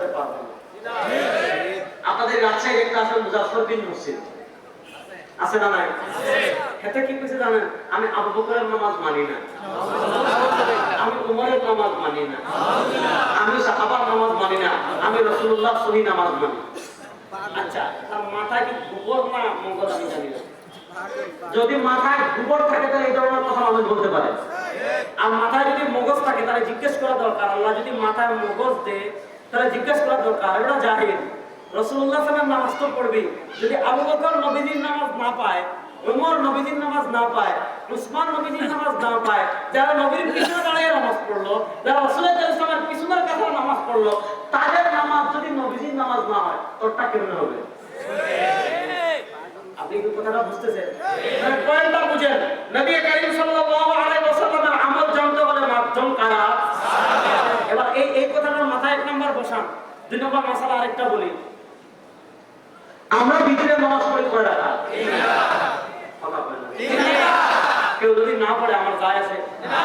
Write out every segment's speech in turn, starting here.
সাথে পারবে না। আপনাদের রাজশাহীর একটা আছে মুজাফফর বিন মুসিদ, আছে না নাই? এটা কি কইছে জানেন? আমি আবু বকরের নামাজ মানি না, আমি উমরের নামাজ মানি না, আমি সাহাবার নামাজ মানি না, আমি রাসূলুল্লাহ সহি নামাজ মানি। আচ্ছা, তার মাথায় কি গোবর না মগজ আমি জানি না। যদি মাথায় গোবর থাকে তাহলে এই ধরনের কথা মানুষ বলতে পারে, আর মাথায় যদি মগজ থাকে তাহলে জিজ্ঞেস করা দরকার। আল্লাহ যদি মাথায় মগজ দেয় তাহলে জিজ্ঞেস করা দরকার, এটা জাহিল। রাসূলুল্লাহ সাল্লাল্লাহু আলাইহি ওয়াসাল্লাম নামাজ তো পড়বে, যদি আবু বকর নবীজির নামাজ না পায়, ওমর নবীজির নামাজ না পায়, উসমান নবীজির নামাজ না পায়, যারা নবীর পিছনে দাঁড়িয়ে নামাজ পড়লো, যারা রাসূলুল্লাহ সাল্লাল্লাহু আলাইহি ওয়াসাল্লামের পিছনের কাছে নামাজ পড়লো, তাদের নামাজ যদি নবীজির নামাজ না হয় তোরটা কেমন হবে? আপনি কি কথাটা বুঝতেছেন? মানে পয়েন্টটা বুঝেন। নবী করিম সাল্লাল্লাহু আলাইহি ওয়াসাল্লামের আমল জানতে হলে মাধ্যম কারা? এবার এই কথাটার মাথায় এক নাম্বার বসান। দুই নম্বর মাসালা আরেকটা বলি, আমরা ভিতরে নামাজ পড়ি কয় রাকাত? কথা বলেন না। কেউ যদি না পড়ে আমার যায় আছে না,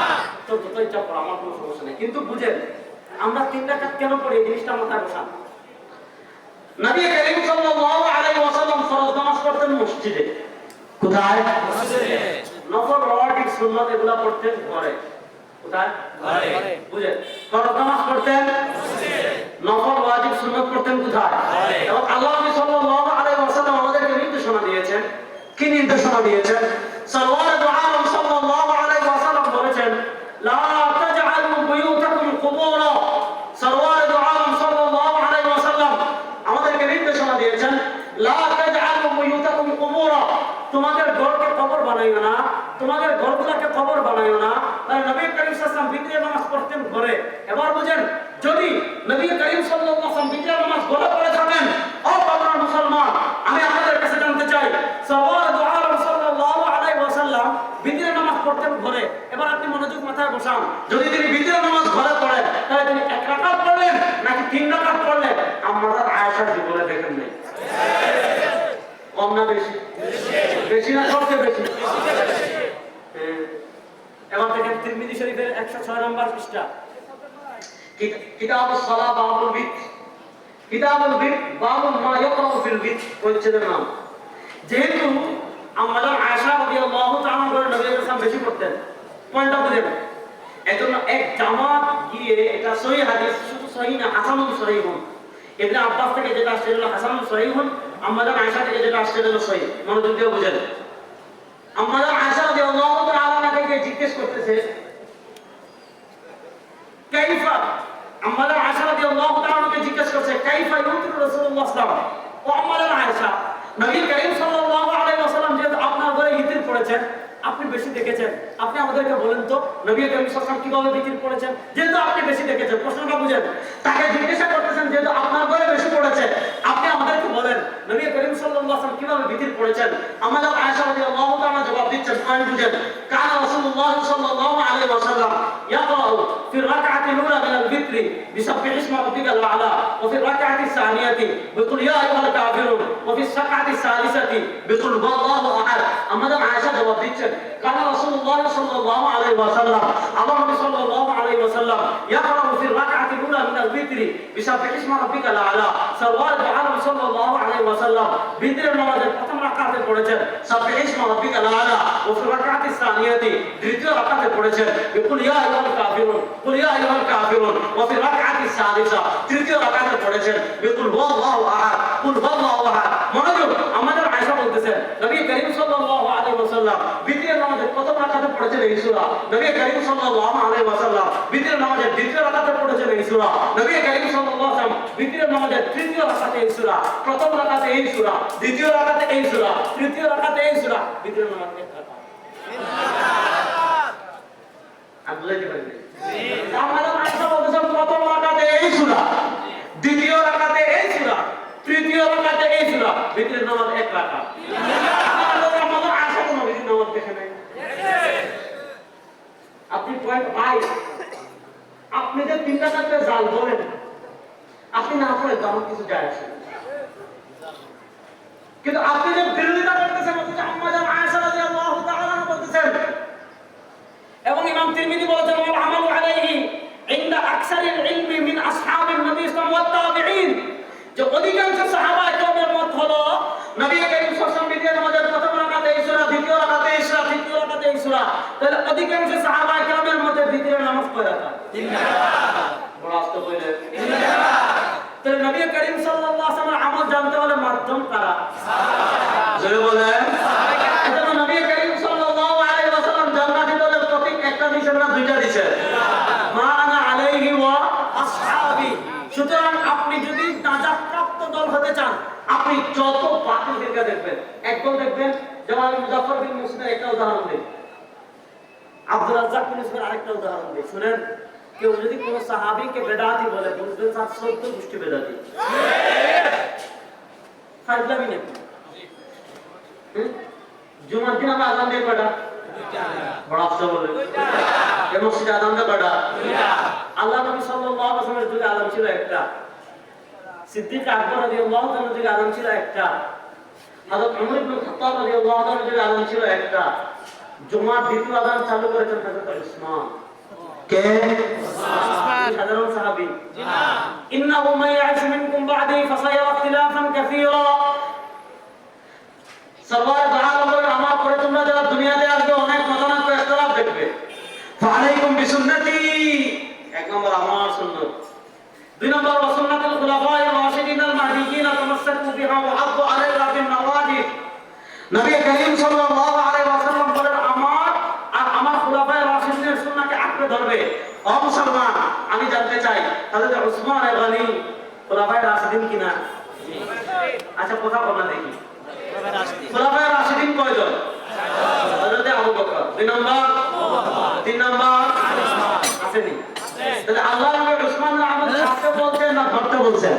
তো যত ইচ্ছা পড়ো, আমার কোনো সমস্যা নেই। কিন্তু বুঝেন আমরা 3 রাকাত কেন পড়ি, এই জিনিসটা মাথায় বসান। নবী করিম সাল্লাল্লাহু আলাইহি ওয়াসাল্লাম ফরজ নামাজ পড়তেন মসজিদে। কোথায়? মসজিদে। নফল ওয়াজিব সুন্নাত এগুলা পড়তেন ঘরে। কোথায়? ঘরে। বুঝেন, ফরজ নামাজ পড়তেন মসজিদে, নফল ওয়াজিব সুন্নাত পড়তেন কোথায়? ঘরে। এবং আল্লাহ নবী সাল্লাল্লাহু আলাইহি ওয়াসাল্লাম আমাদেরকে নির্দেশনা দিয়েছেন। কি নির্দেশনা দিয়েছেন? সাল্লাল্লাহু আলাইহি ওয়াসাল্লাম বলেছেন, লা তাজআলু বুয়ুতাকুম কুবুরা। সাল্লাল্লাহু আলাইহি ওয়াসাল্লাম আমাদেরকে নির্দেশনা দিয়েছেন, লা তাজআলু বুয়ুতাকুম কুবুরা, তোমাদের ঘরকে কবর বানাইও না, তোমাদের ঘরগুলোকে কবর বানাইও না। তাই নবী করিম সাল্লাল্লাহু আলাইহি ওয়াসাল্লাম বিতরে নামাজ পড়তেন ঘরে। এবার বুঝেন, যদি নবী করিম সাল্লাল্লাহু আলাইহি ওয়াসাল্লাম বিতরে নামাজ ঘরে পড়ে থাকেন, ও বাংলার মুসলমান, আমি আপনাদের কাছে জানতে চাই, সাল্লাল্লাহু আলাইহি ওয়াসাল্লাম বিতরে নামাজ পড়তেন ঘরে। এবার আপনি মনোযোগ মাথায় বসান, যদি তিনি বিতরে নামাজ ঘরে পড়েন তাহলে তিনি 1 রাকাত পড়লেন নাকি 3 রাকাত পড়লেন? আমাদের আয়েশা জীবনে দেখেন নাই। কম না বেশি? বেশি না সবচেয়ে বেশি? এবার দেখেন তিরমিজি শরীফের 106 নম্বর পৃষ্ঠা, কিতাবুস সালাহ বাবুল বিত, কিতাবুল বিত বাবুল মা ইয়াকরাউ ফিল বিত, পরিচ্ছেদের নাম। যেহেতু আমাদের আয়েশা রাদিয়াল্লাহু তাআলা করে নবী সাল্লাল্লাহু বেশি পড়তেন, পয়েন্টটা বুঝেন। এজন্য এক জামাত গিয়ে, এটা সহিহ হাদিস, শুধু সহিহ না, হাসানুন সহিহুন। ইবনে আব্বাস থেকে যেটা আসছে হলো হাসানুন সহিহুন, আমাদের আয়েশা থেকে যেটা আসছে হলো সহিহ। মনোযোগ দিয়ে বুঝেন। আমাদের আয়েশা রাদিয়াল্লাহু তাআলা থেকে জিজ্ঞেস করতেছে, কাইফা, আমাদের আয়েশা রাদিয়াল্লাহু তাআলাকে জিজ্ঞেস করছে, কাইফা ইউতিরু রাসূলুল্লাহ সাল্লাল্লাহু আলাইহি ওয়াসাল্লাম। ও আমাদের আয়েশা, নবী করিম সাল্লাল্লাহু আলাইহি ওয়াসাল্লাম যেহেতু আপনার ঘরে ইতির পড়েছেন, আপনি বেশি দেখেছেন, আপনি আমাদেরকে বলেন তো নবী করিম সাল্লাল্লাহু আলাইহি ওয়াসাল্লাম কিভাবে বিতির পড়েছেন? যেহেতু আপনি বেশি দেখেছেন, প্রশ্নটা বুঝেন। তাকে জিজ্ঞাসা করতেছেন, যেহেতু আপনার ঘরে বেশি পড়েছে, আপনি আমাদেরকে বলেন নবী করিম সাল্লাল্লাহু আলাইহি ওয়াসাল্লাম কিভাবে বিতির পড়েছেন? আমাদের আয়েশা রাদিয়াল্লাহু তাআলা জবাব দিচ্ছেন, পয়েন্ট বুঝেন। কানা রাসূলুল্লাহ সাল্লাল্লাহু আলাইহি ওয়াসাল্লাম ইয়াকরাউ ফি রাকআতিল উলা মিনাল বিত্রি বিসাব্বিহ ইসমা রাব্বিকাল আ'লা ওয়া ফি রাকআতিস সানিয়াতি বিকুল ইয়া আইয়ুহাল কাফিরুন ওয়া ফি সাকআতিস সালিসাতি বিকুল ওয়াল্লাহু আহাদ। আমাদের আয়েশা জবাব দিচ্ছেন, কানা রাসূলুল্লাহ সাল্লাল্লাহু আলাইহি ওয়াসাল্লাম, আল্লাহ নবী সাল্লাল্লাহু আলাইহি ওয়াসাল্লাম ইয়াকরাউ ফি রাকআতিল উলা মিনাল বিত্রি বিসাব্বিহ ইসমা রাব্বিকাল আ'লা। সাল্লাল্লাহু আলাইহি ওয়াসাল্লাম বিতরের নামাজের প্রথম রাকাতে পড়েছেন সাব্বিহ ইসমা রাব্বিকাল আ'লা, ওয়া ফি রাকআতিস সানিয়াতি দ্বিতীয় রাকাতে পড়েছেন বিকুল ইয়া আইয়ুহাল কাফিরুন, কুল ইয়া আইয়ুহাল কাফিরুন, ওয়া ফি রাকআতিস সালিসা তৃতীয় রাকাতে পড়েছেন বিকুল ওয়াল্লাহু আহাদ, কুল ওয়াল্লাহু আহাদ। মনোযোগ, আমাদের আয়েশা বলতেছেন নবী করিম সাল্লাল্লাহু আলাইহি ওয়াসাল্লাম বিতরের নামাজের প্রথম রাকাতে পড়েছেন এই সূরা, নবী করিম সাল্লাল্লাহু আলাইহি ওয়াসাল্লাম বিতরের নামাজের দ্বিতীয় রাকাতে পড়েছেন এই সূরা, নবী করিম সাল্লাল্লাহু আলাইহি ওয়াসাল্লাম বিতরের নামাজের তৃতীয় রাকাতে এই সূরা, প্রথম রাকাতে এই সূরা, দ্বিতীয় রাকাতে এই সূরা, তৃতীয় রাকাতে এই সূরা, বিতরের নামাজ এক রাকাত। আল্লাহ কি বলেন? আমাদের আয়েশা বলতেছেন প্রথম রাকাতে এই সূরা, দ্বিতীয় রাকাতে এই সূরা, তৃতীয় রাকাতে এই সূরা, বিতরের নামাজ এক রাকাত। আমাদের আয়েশা তো নবীর নামাজ দেখে নাই। আপনি পয়েন্ট পাই, আপনি যে 3 রাকাতে জাল ধরেন, আপনি না পড়ে তো আমার কিছু যায় আসে না। কিন্তু আপনি যে বিরোধিতা করতেছেন, অথচ আমাদের আয়েশা রাদিয়াল্লাহু তাআলা বলতেছেন, এবং ইমাম তিরমিজি বলেছেন, ওয়াল আমালু আলাইহি ইনদা আকসারিল ইলমি মিন আসহাবিন নবী সাল্লাল্লাহু আলাইহি ওয়া তাবিঈন। তাহলে অধিকাংশ সাহাবায়ে কেরামের মধ্যে ভিতরে নামাজ পড়ে রাখা তিন রাকাত বড় আস্তে কইলে তিন রাকাত। তাহলে নবী করিম সাল্লাল্লাহু আলাইহি ওয়াসাল্লামের আমল জানতে হলে মাধ্যম কারা? সাহাবা। জোরে বলেন এজন্য নবী করিম সাল্লাল্লাহু আলাইহি ওয়াসাল্লাম জান্নাতি দলের প্রতীক একটা দিয়েছেন না দুইটা দিয়েছেন? মা আনা আলাইহি ওয়া আসহাবি। সুতরাং আপনি যদি নাজাত প্রাপ্ত দল হতে চান, আপনি যত বাতিল ফিরকা দেখবেন, একদম দেখবেন। যেমন মুজাফফর বিন মুসলিমের একটা উদাহরণ দিই, আব্দুর রাজ্জাক বিন ইউসুফের আরেকটা উদাহরণ দিই। শুনেন, কেউ যদি কোন সাহাবীকে বেদাতি বলে, বুঝবেন তার 14 গোষ্ঠী বেদাতি। ফাজলামি নাকি? জুমার দিন আমরা আযান দেই কয়টা? বড় আফসোস বলে এই মসজিদে আযান দেয় কয়টা? আল্লাহ নবী সাল্লাল্লাহু আলাইহি ওয়াসাল্লামের যুগে আযান ছিল একটা, সিদ্দিক আকবর রাদিয়াল্লাহু তাআলার যুগে আযান ছিল একটা, হযরত ওমর ইবনে খাত্তাব রাদিয়াল্লাহু তাআলার যুগে আযান ছিল একটা। জুমার দ্বিতীয় আযান চালু করেছেন হযরত উসমান। কে? উসমান সাধারণ সাহাবী। জি না। ইন্নাহু মান ইয়াইশ মিনকুম বা'দি ফাসায়ারা ইখতিলাফান কাসীরা। সরওয়ার দু আলমের আমার পরে তোমরা যারা দুনিয়াতে আসবে অনেক মতামত ও ইখতিলাফ দেখবে। ফাআলাইকুম বিসুন্নতি, এক নম্বর আমার সুন্নাত, দুই নম্বর ওয়া সুন্নাতুল খুলাফায়ে রাশিদিন আল মাহদিয়িন তামাসসাকু বিহা ওয়া আযু আলাইহা বিন নওয়াজিব। নবী করিম সাল্লাল্লাহু আলাইহি ওয়াসাল্লাম বলেন আমার আর আমার খুলাফায়ে রাশিদিনের সুন্নাহকে আঁকড়ে ধরবে। ও মুসলমান, আমি জানতে চাই হযরত উসমান গনি খুলাফায়ে রাশিদিন কিনা? জি। আচ্ছা কথা বলনা দেখি, খুলাফায়ে রাশিদিন কয়জন? হযরত আবু বকর, দুই নম্বর, তিন নম্বর আসেনি? তাহলে আল্লাহ নবী উসমানের আমল ছাড়তে বলছেন না ধরতে বলছেন?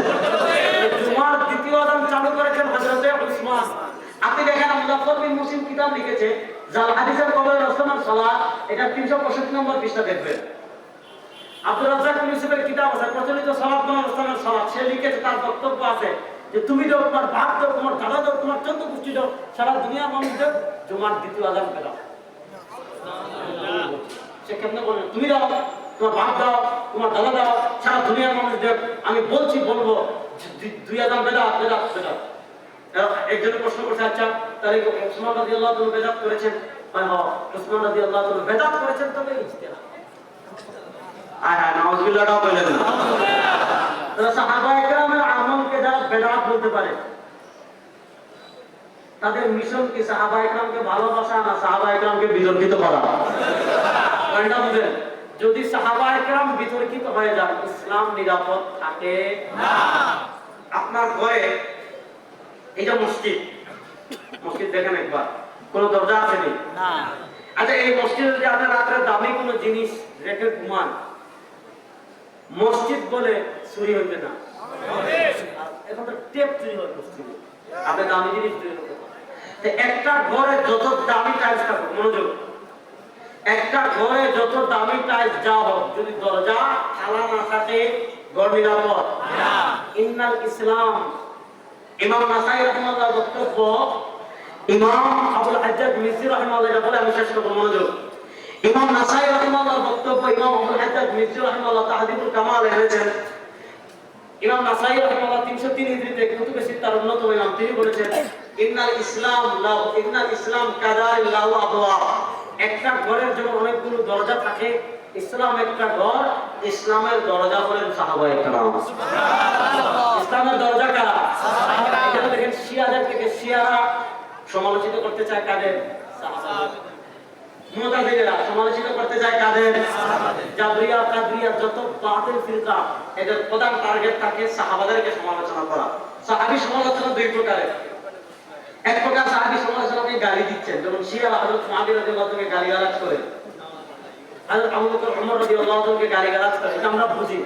জুমার দ্বিতীয় আযান চালু করেছেন হযরত উসমান। আপনি দেখেন মুজাফফর বিন মুসলিম কিতাব লিখেছে জাল হাদিসের কবর রাসূলের সালাত, এটা 365 নম্বর পৃষ্ঠা দেখবেন। আব্দুর রাজ্জাক বিন ইউসুফের কিতাব আছে প্রচলিত সালাত বনাম রাসূলের সালাত, সে লিখেছে, তার বক্তব্য আছে যে তুমি দাও, তোমার বাপ দাও, তোমার দাদা দাও, তোমার 14 গোষ্ঠী দাও, সারা দুনিয়ার মানুষ দাও, জুমার দ্বিতীয় আযান দাও। সে কেমনে বলেন তুমি দাও, তোমার বাপ দাও, তোমার দাদা দাও, সারা দুনিয়ার মানুষ দেব। আমি বলছি বলবো দুই আযান বেদাত বেদাত বেদাত। একজন প্রশ্ন করছে, আচ্ছা তাহলে উসমান রাদিয়াল্লাহু তাআলা বেদাত করেছেন? হয় হ্যাঁ, উসমান রাদিয়াল্লাহু তাআলা বেদাত করেছেন, তবে ইজতিহাদ। নাউযুবিল্লাহটাও বলে দেন। তাহলে সাহাবায়ে কেরামের আমলকে যারা বেদাত বলতে পারে, তাদের মিশন কি সাহাবায়ে কেরামকে ভালোবাসা না সাহাবায়ে কেরামকে বিতর্কিত করা? কোনটা বুঝেন? যদি সাহাবায়ে কেরাম বিতর্কিত হয়ে যায়, ইসলাম নিরাপদ থাকে না। আপনার ঘরে এই যে মসজিদ, মসজিদ দেখেন একবার, কোন দরজা আছে না? আচ্ছা এই মসজিদে যদি আপনি রাত্রে দামি কোনো জিনিস রেখে ঘুমান, মসজিদ বলে চুরি হইবে না? এখন তো টেপ চুরি হয় মসজিদে, আপনি দামি জিনিস চুরি হতে পারে। একটা ঘরে যত দামি টাইলস থাকুক, মনোযোগ, একটা ঘরে যত দামি টাইলস যা হোক, যদি দরজা তালা না থাকে ঘর নিরাপদ না। ইন্নাল ইসলাম, ইমাম নাসাই রাহিমাহুল্লাহর বক্তব্য, ইমাম আবুল হাজ্জাজ মিজজি রাহিমাহুল্লাহ এটা বলে আমি শেষ করব, মনোযোগ। ইমাম নাসাই রাহিমাহুল্লাহর বক্তব্য, ইমাম আবুল হাজ্জাজ মিজজি রাহিমাহুল্লাহ তাহদিবুল কামাল এনেছেন। ইমাম নাসাই রাহিমাহুল্লাহ 303 হিজরিতে কুতুবে সিত্তার অন্যতম ইমাম, তিনি বলেছেন ইন্নাল ইসলাম কাদারিল লাহু আবওয়াব। একটা ঘরের যেমন অনেকগুলো দরজা থাকে, ইসলাম একটা ঘর, ইসলামের দরজা হলেন সাহাবায়ে কেরাম। সুবহানাল্লাহ। ইসলামের দরজা কারা? সাহাবায়ে। এখানে দেখেন শিয়াদের থেকে শিয়ারা সমালোচিত করতে চায় কাদের? সাহাবাদের। মুতাজিলিরা সমালোচিত করতে চায় কাদের? সাহাবাদের। জাবরিয়া কাদরিয়া যত বাতিল ফিরকা, এদের প্রধান টার্গেট থাকে সাহাবাদেরকে সমালোচনা করা। সাহাবী সমালোচনা দুই প্রকারের। এক প্রকার সাহাবী সমালোচনাকে গালি দিচ্ছেন, যেমন শিয়ারা হযরত মুআবিয়া রাদিয়াল্লাহু তাআলাকে গালিগালাজ করে, হযরত আবু বকর ওমর রাদিয়াল্লাহু তাআলাকে গালিগালাজ করে, এটা আমরা বুঝি।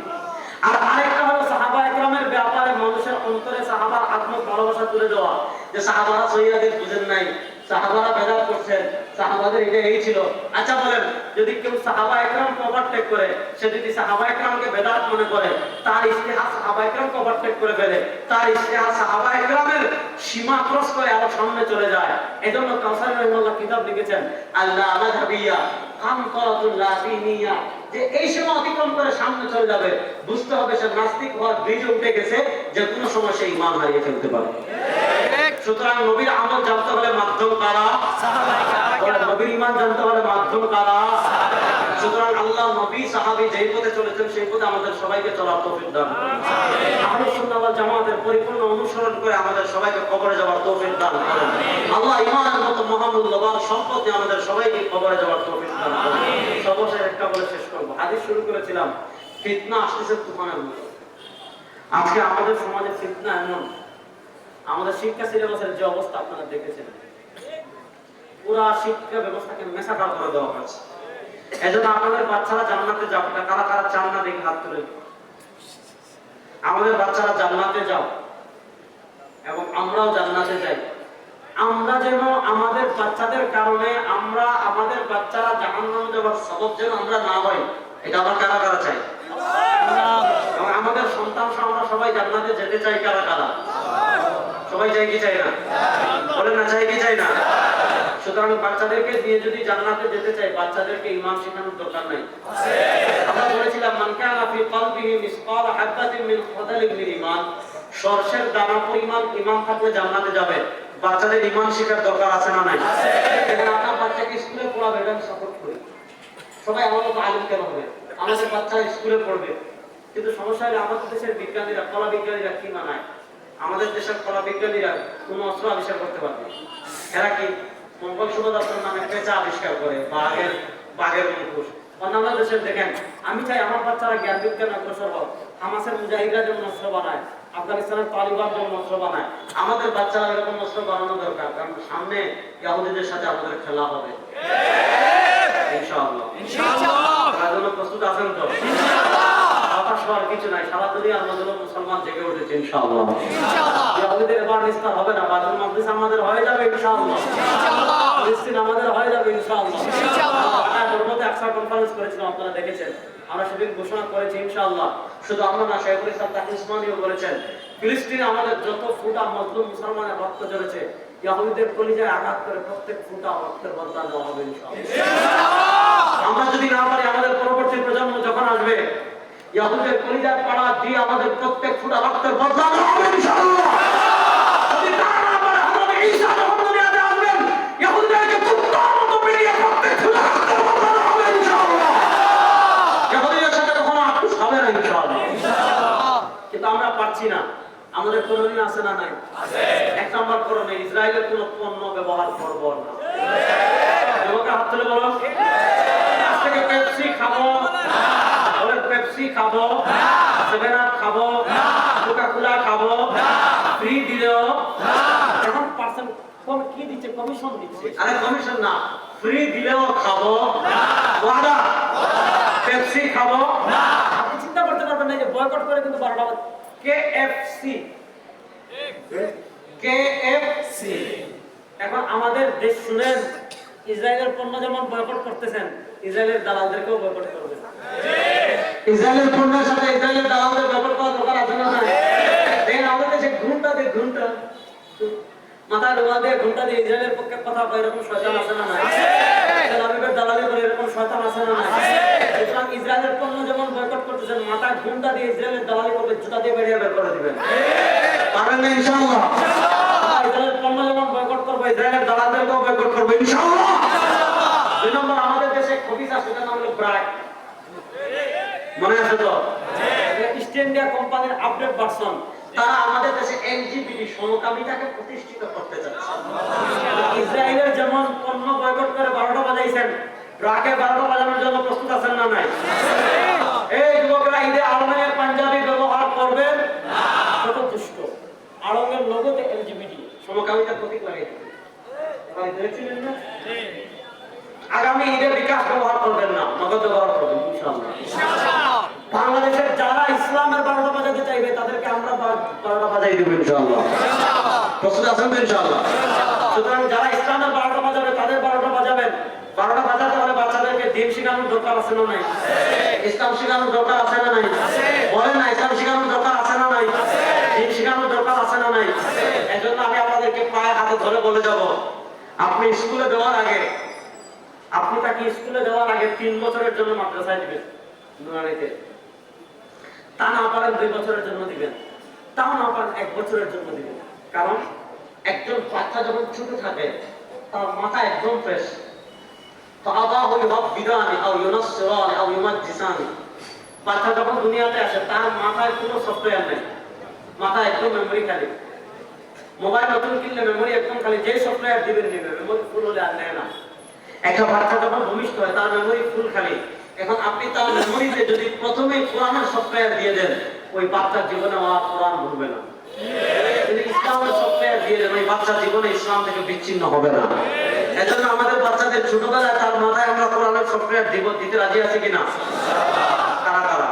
আর আরেকটা হলো সাহাবায়ে কেরামের ব্যাপারে মানুষের অন্তরে সাহাবার আত্মক ভালোবাসা তুলে দেওয়া, যে সাহাবারা সহিহ হাদিস বুঝেন নাই, সাহাবারা বেদাত করছেন, সাহাবাদের এটা এই ছিল। আচ্ছা বলেন, যদি কেউ সাহাবায়ে কেরামকে ওভারটেক করে, সে যদি সাহাবায়ে কেরামকে বেদাত মনে করে, তার ইজতিহাদ সাহাবায়ে কেরামকে ওভারটেক করে ফেলে, তার ইজতিহাদ সাহাবায়ে কেরামের সীমা ক্রস করে আরো সামনে চলে যায়। এজন্য কাউসারী রাহিমাহুল্লাহ কিতাব লিখেছেন আল্লাহ মাযহাবিয়া কামতারাতুল লাদিনিয়া, যে এই সীমা অতিক্রম করে সামনে চলে যাবে, বুঝতে হবে সে নাস্তিক হওয়ার ব্রিজে উঠে গেছে, যে কোনো সময় সে ঈমান হারিয়ে ফেলতে পারে। সুতরাং নবীর আমল জানতে হলে মাধ্যম কারা? নবীর ঈমান জানতে হলে মাধ্যম কারা? সুতরাং আল্লাহ নবী সাহাবী যেই পথে চলেছেন সেই পথে আমাদের সবাইকে চলার তৌফিক দান করুন। আহলে সুন্নাহ ওয়াল জামাতের পরিপূর্ণ অনুসরণ করে আমাদের সবাইকে কবরে যাওয়ার তৌফিক দান করুন। আল্লাহ ঈমানের মতো মহামূল্যবান সম্পদ দিয়ে আমাদের সবাইকে কবরে যাওয়ার তৌফিক দান করুন। সর্বশেষ একটা বলে শেষ করব। হাদিস শুরু করেছিলাম, ফিতনা আসতেছে তুফানের মতো। আজকে আমাদের সমাজে ফিতনা এমন, আমাদের শিক্ষা সিলেবাসের যে অবস্থা আপনারা দেখেছেন, পুরা শিক্ষা ব্যবস্থাকে মেসাকার করে দেওয়া হয়েছে। এজন্য আমাদের বাচ্চারা জান্নাতে যাবে না। কারা কারা চান না দেখে হাত তুলে। আমাদের বাচ্চারা জান্নাতে যাও এবং আমরাও জান্নাতে যাই। আমরা যেন আমাদের বাচ্চাদের কারণে আমরা আমাদের বাচ্চারা জাহান্নামে যাওয়ার সবব যেন আমরা না হই, এটা আমরা কারা কারা চাই? এবং আমাদের সন্তান আমরা সবাই জান্নাতে যেতে চাই। কারা কারা? সবাই চাই কি চাই না? বলেন না, চাই কি চাই না? সুতরাং বাচ্চাদেরকে দিয়ে যদি জান্নাতে যেতে চাই, বাচ্চাদেরকে ঈমান শেখানোর দরকার নাই। আমরা বলেছিলাম, মান কানা ফি কলবিহি মিসকাল হাববাতিন মিন খারদালিন মিন ঈমান, সরষের দানা পরিমাণ ঈমান থাকলে জান্নাতে যাবে। বাচ্চাদের ঈমান শেখার দরকার আছে না নাই? এখন আপনার বাচ্চাকে স্কুলে পড়াবে, এটা আমি সাপোর্ট করি। সবাই আমাদের তো আলিম কেন হবে? আমাদের বাচ্চা স্কুলে পড়বে, কিন্তু সমস্যা হলো আমাদের দেশের বিজ্ঞানীরা, কলা বিজ্ঞানীরা কি মানায়? আমাদের দেশের কলা বিজ্ঞানীরা কোন অস্ত্র আবিষ্কার করতে পারবে? এরা কি মঙ্গল শোভাযাত্রার নামে পেঁচা আবিষ্কার করে, বাঘের মুখোশ। অন্যান্য দেশের দেখেন, আমি চাই আমার বাচ্চারা জ্ঞান বিজ্ঞান অগ্রসর হোক। হামাসের মুজাহিদরা যেমন অস্ত্র বানায়, আফগানিস্তানের তালিবান যেমন অস্ত্র বানায়, আমাদের বাচ্চারা এরকম অস্ত্র বানানো দরকার। কারণ সামনে ইহুদিদের সাথে আমাদের খেলা হবে ইনশাআল্লাহ। তার জন্য প্রস্তুত আছেন তো? হতাশ হওয়ার কিছু নাই। সারা দুনিয়ার মধ্যে মুসলমান জেগে উঠেছে ইনশাআল্লাহ। ইহুদিদের এবার নিস্তার হবে না। বাদুল মাকদিস আমাদের হয়ে যাবে ইনশাআল্লাহ। ফিলিস্তিন আমাদের হয়ে যাবে ইনশাআল্লাহ। ধর্মতে একসাথে কনফারেন্স করেছিলাম, আপনারা দেখেছেন। আমরা সেদিন ঘোষণা করেছি ইনশাআল্লাহ। শুধু আমরা না, শাইখুল ইসলাম তাকি উসমানীও বলেছেন, ফিলিস্তিনে আমাদের যত ফুটা মজলুম মুসলমানের রক্ত ঝরেছে, ইহুদিদের কলিজায় আঘাত করে প্রত্যেক ফুটা রক্তের বদলা দেওয়া হবে ইনশাআল্লাহ। আমরা যদি না পারি, আমাদের পরবর্তী প্রজন্ম যখন আসবে, ইহুদিদের কলিজায় পাড়া দিয়ে আমাদের প্রত্যেক ফুটা রক্তের বদলা দেওয়া হবে ইনশাআল্লাহ। যদি তা না পারে, আমাদের ঈসা যখন দুনিয়াতে আসবেন, ইহুদিদেরকে কুত্তার মতো পেরিয়ে প্রত্যেক ফুটা রক্তের বদলা দেওয়া হবে ইনশাআল্লাহ। ইহুদিদের সাথে কখনো আপোষ হবে না ইনশাআল্লাহ। কিন্তু আমরা পারছি না। আমাদের করণীয় আছে না নাই? এক নম্বর করণীয়, ইসরায়েলের কোন পণ্য ব্যবহার করব না। যুবকরা হাত তুলে বলো, আজ থেকে পেপসি খাবো, বলেন পেপসি খাবো, সেভেন আপ খাবো, কোকা কোলা খাবো, ফ্রি দিলেও। এখন পার্সেন্ট কি দিচ্ছে? কমিশন দিচ্ছে। আরে কমিশন না, ফ্রি দিলেও খাবো। ওয়াদা, পেপসি খাবো। আপনি চিন্তা করতে পারবেন না যে বয়কট করে কিন্তু 12টা কেএফসি। এখন আমাদের দেশ শুনেন, ইসরায়েলের পণ্য যেমন বয়কট করতেছেন, ইসরায়েলের দালালদেরকেও বয়কট করবেন। ইসরায়েলের পণ্যের সাথে ইসরায়েলের দালালদের বয়কট করার দরকার আছে না? দেখেন আমাদের দেশে ঘুমটা দিয়ে ঘুমটা মাথায় ডোবা দিয়ে ঘুমটা দিয়ে ইসরায়েলের পক্ষে কথা কয়, এরকম শয়তান আছে না? দালালি করে এরকম শয়তান আছে না? সুতরাং ইসরায়েলের পণ্য যেমন বয়কট করতেছেন, মাথায় ঘুমটা দিয়ে ইসরায়েলের দালালি করবে, জুতা দিয়ে বেরিয়ে বের করে দিবেন। পারবেন না ইনশাআল্লাহ? ইসরায়েলের পণ্য যেমন বয়কট করবে, ইসরায়েলের দালালদেরকেও বয়কট করবে ইনশাআল্লাহ। দুই নম্বর, আমাদের দেশে খবিস আছে, সেটার নাম হলো ব্র্যাক। মনে আছে তো? ইস্ট ইন্ডিয়া কোম্পানির আপডেট ভার্সন। তারা আমাদের দেশে এলজিবিটি সমকামিতাকে প্রতিষ্ঠিত করতে চাচ্ছে। ইসরায়েলের যেমন পণ্য বয়কট করে 12টা বাজাইছেন, ব্র্যাকে 12টা বাজানোর জন্য প্রস্তুত আছেন না নাই? এই যুবকরা, ঈদে আলমের পাঞ্জাবি ব্যবহার করবেন না। কত দুষ্ট! আলমের লোগোতে এলজিবিটি সমকামিতার প্রতীক লাগিয়ে দিবেন। ভাই দেখছিলেন না? আগামী ঈদে বিকাশ ব্যবহার করবেন না, নগদ ব্যবহার করবেন ইনশাআল্লাহ। বাংলাদেশের যারা ইসলামের 12টা বাজাতে চাইবে, তাদেরকে আমরা 12টা বাজাই দেব ইনশাআল্লাহ। প্রস্তুত আছেন তো ইনশাআল্লাহ? সুতরাং যারা ইসলামের 12টা বাজাবে, তাদের 12টা বাজাবেন। 12টা বাজাতে হলে বাচ্চাদেরকে দিন শেখানোর দরকার আছে না নাই? ইসলাম শেখানোর দরকার আছে না নাই? বলেন না, ইসলাম শেখানোর দরকার আছে না নাই? দিন শেখানোর দরকার আছে না নাই? এজন্য আমি আপনাদেরকে পায়ে হাতে ধরে বলে যাব, আপনি স্কুলে দেওয়ার আগে, আপনি তাকে স্কুলে দেওয়ার আগে 3 বছরের জন্য মাদ্রাসায় দিবেন, নুরানিতে। তা না পারেন 2 বছরের জন্য দিবেন, তাও না পারেন 1 বছরের জন্য দিবেন। কারণ একজন বাচ্চা যখন ছোট থাকে তার মাথা একদম ফ্রেশ, তো আবাহু ইউহাব্বিদানি আও ইউনাসসিরানি আও ইউমাজ্জিসানি। বাচ্চা যখন দুনিয়াতে আসে তার মাথায় কোনো সফটওয়্যার নেই, মাথা একদম মেমোরি খালি। মোবাইল নতুন কিনলে মেমোরি একদম খালি, যে সফটওয়্যার দিবেন নেবে, মেমোরি ফুল হলে আর নেয় না। একটা বাচ্চা যখন ভূমিষ্ঠ হয় তার মেমোরি ফুল খালি। এখন আপনি তার মেমোরিতে যদি প্রথমে কোরআনের সফটওয়্যার দিয়ে দেন, ওই বাচ্চার জীবনে কোরআন ভুলবে না। যদি ইসলামের সফটওয়্যার দিয়ে দেন, ওই বাচ্চার জীবনে ইসলাম থেকে বিচ্ছিন্ন হবে না। এজন্য আমাদের বাচ্চাদের ছোটবেলায় তার মাথায় আমরা কোরআনের সফটওয়্যার দিতে রাজি আছি কিনা? কারা কারা?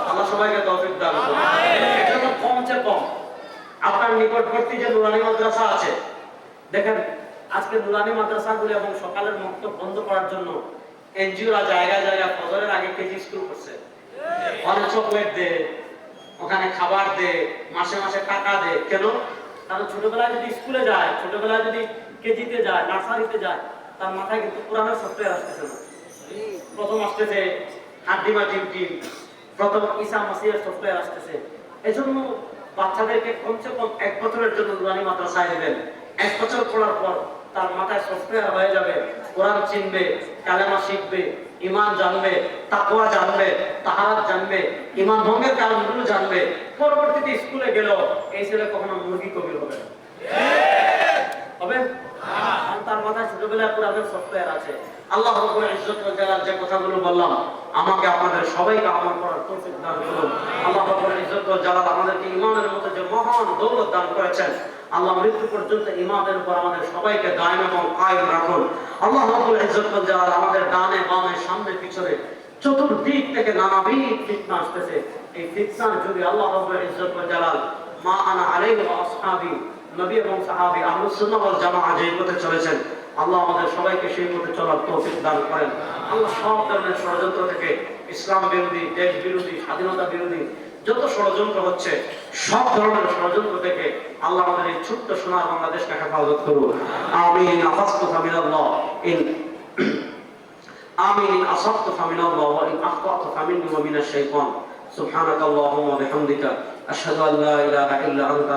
আল্লাহ সবাইকে তৌফিক দান করুন। এজন্য কমসে কম আপনার নিকটবর্তী যে নুরানি মাদ্রাসা আছে, দেখেন আজকে নুরানি মাদ্রাসাগুলো এবং সকালের মক্তব বন্ধ করার জন্য এনজিওরা জায়গায় জায়গায় ফজরের আগে কেজি স্কুল করছে। অনেক চকলেট দে, ওখানে খাবার দে, মাসে মাসে টাকা দে। কেন? কারণ ছোটবেলায় যদি স্কুলে যায়, ছোটবেলায় যদি কেজিতে যায়, নার্সারিতে যায়, তার মাথায় কিন্তু পুরানো সফটওয়্যার আসতেছে না। প্রথম আসতেছে হাড্ডিমা টিম, প্রথম ঈসা মাসিহের সফটওয়্যার আসতেছে। এজন্য বাচ্চাদেরকে কমসে কম 1 বছরের জন্য নুরানি মাদ্রাসায় দেবেন। 1 বছর পড়ার পর তার মাথায় সফটওয়্যার হয়ে যাবে, কোরআন চিনবে, কালেমা শিখবে, ঈমান জানবে, তাকওয়া জানবে, তাহারাত জানবে, ঈমান ভঙ্গের কারণগুলো জানবে। পরবর্তীতে স্কুলে গেল এই ছেলে কখনো মুরগি কবির হবে না। হবে? কারণ তার মাথায় ছোটবেলায় কোরআনের সফটওয়্যার আছে। আল্লাহ রাব্বুল ইজ্জত ওয়াল জালাল যে কথাগুলো বললাম, আমাকে আপনাদের সবাইকে আমল করার তৌফিক দান করুন। আল্লাহ রাব্বুল ইজ্জত ওয়াল জালাল আমাদেরকে ঈমানের মতো যে মহান দৌলত দান করেছেন, আল্লাহ মৃত্যু পর্যন্ত ঈমানের উপর আমাদের সবাইকে দায়েম এবং কায়েম রাখুন। আল্লাহ রাব্বুল ইজ্জত ওয়াল জালাল আমাদের ডানে বামে সামনে পিছনে চতুর্দিক থেকে নানাবিধ ফিতনা আসতেছে। এই ফিতনার যুগে আল্লাহ রাব্বুল ইজ্জত ওয়াল জালাল মা আনা আলাইহি ওয়া আসহাবি, নবী এবং সাহাবী আহলুস সুন্নাহ ওয়াল জামাআহ যে পথে চলেছেন, আল্লাহ আমাদের সবাইকে সেই পথে চলার তৌফিক দান করেন। আল্লাহ সব ধরনের ষড়যন্ত্র থেকে, ইসলাম বিরোধী, দেশ বিরোধী, স্বাধীনতা বিরোধী যত ষড়যন্ত্র হচ্ছে, সব ধরনের ষড়যন্ত্র থেকে আল্লাহ আমাদের এই ছোট্ট সোনার বাংলাদেশকে হেফাজত করুন। আমিন। আফাসতু ফামিনাল্লাহ ইন আমিন। ইন আসাবতু ফামিনাল্লাহ ওয়া ইন আখতাতু ফামিন্নি ওয়া মিনাশ শাইতান। সুবহানাকাল্লাহুম্মা ওয়া বিহামদিকা আশহাদু আল্লা ইলাহা ইল্লা আনতা